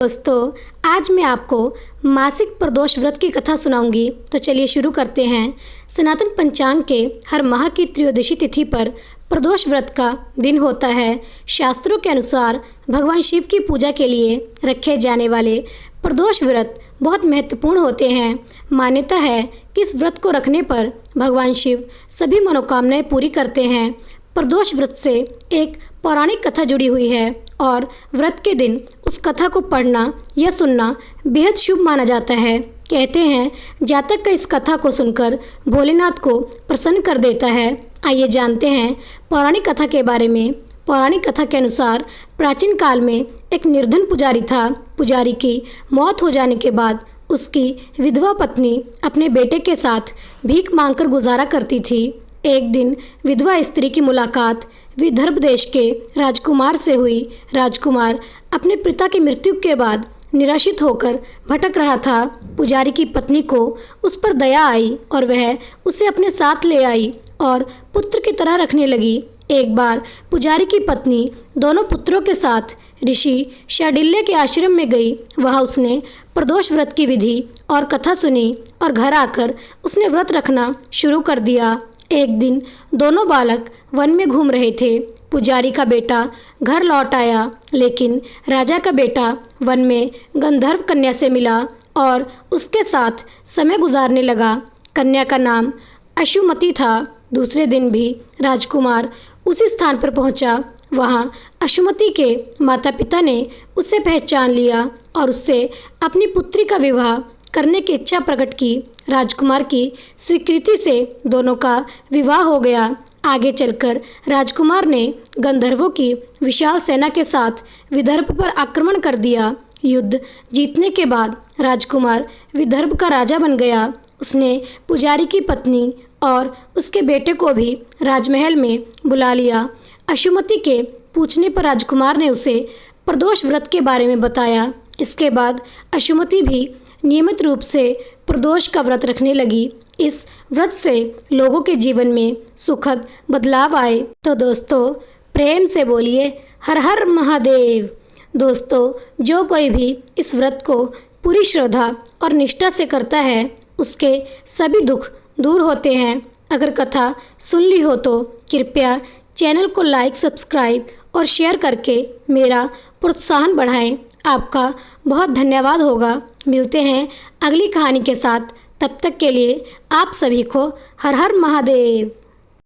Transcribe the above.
दोस्तों, आज मैं आपको मासिक प्रदोष व्रत की कथा सुनाऊंगी। तो चलिए शुरू करते हैं। सनातन पंचांग के हर माह की त्रयोदशी तिथि पर प्रदोष व्रत का दिन होता है। शास्त्रों के अनुसार भगवान शिव की पूजा के लिए रखे जाने वाले प्रदोष व्रत बहुत महत्वपूर्ण होते हैं। मान्यता है कि इस व्रत को रखने पर भगवान शिव सभी मनोकामनाएं पूरी करते हैं। प्रदोष व्रत से एक पौराणिक कथा जुड़ी हुई है और व्रत के दिन उस कथा को पढ़ना या सुनना बेहद शुभ माना जाता है। कहते हैं जातक का इस कथा को सुनकर भोलेनाथ को प्रसन्न कर देता है। आइए जानते हैं पौराणिक कथा के बारे में। पौराणिक कथा के अनुसार प्राचीन काल में एक निर्धन पुजारी था। पुजारी की मौत हो जाने के बाद उसकी विधवा पत्नी अपने बेटे के साथ भीख मांगकर गुजारा करती थी। एक दिन विधवा स्त्री की मुलाकात विदर्भ देश के राजकुमार से हुई। राजकुमार अपने पिता की मृत्यु के बाद निराशित होकर भटक रहा था। पुजारी की पत्नी को उस पर दया आई और वह उसे अपने साथ ले आई और पुत्र की तरह रखने लगी। एक बार पुजारी की पत्नी दोनों पुत्रों के साथ ऋषि शांडिल्य के आश्रम में गई। वहाँ उसने प्रदोष व्रत की विधि और कथा सुनी और घर आकर उसने व्रत रखना शुरू कर दिया। एक दिन दोनों बालक वन में घूम रहे थे। पुजारी का बेटा घर लौट आया, लेकिन राजा का बेटा वन में गंधर्व कन्या से मिला और उसके साथ समय गुजारने लगा। कन्या का नाम अशुमति था। दूसरे दिन भी राजकुमार उसी स्थान पर पहुंचा। वहां अशुमति के माता पिता ने उसे पहचान लिया और उससे अपनी पुत्री का विवाह करने की इच्छा प्रकट की। राजकुमार की स्वीकृति से दोनों का विवाह हो गया। आगे चलकर राजकुमार ने गंधर्वों की विशाल सेना के साथ विदर्भ पर आक्रमण कर दिया। युद्ध जीतने के बाद राजकुमार विदर्भ का राजा बन गया। उसने पुजारी की पत्नी और उसके बेटे को भी राजमहल में बुला लिया। अशुमति के पूछने पर राजकुमार ने उसे प्रदोष व्रत के बारे में बताया। इसके बाद अशुमति भी नियमित रूप से प्रदोष का व्रत रखने लगी। इस व्रत से लोगों के जीवन में सुखद बदलाव आए। तो दोस्तों, प्रेम से बोलिए हर हर महादेव। दोस्तों, जो कोई भी इस व्रत को पूरी श्रद्धा और निष्ठा से करता है उसके सभी दुख दूर होते हैं। अगर कथा सुन ली हो तो कृपया चैनल को लाइक, सब्सक्राइब और शेयर करके मेरा प्रोत्साहन बढ़ाएं। आपका बहुत धन्यवाद होगा। मिलते हैं अगली कहानी के साथ। तब तक के लिए आप सभी को हर हर महादेव।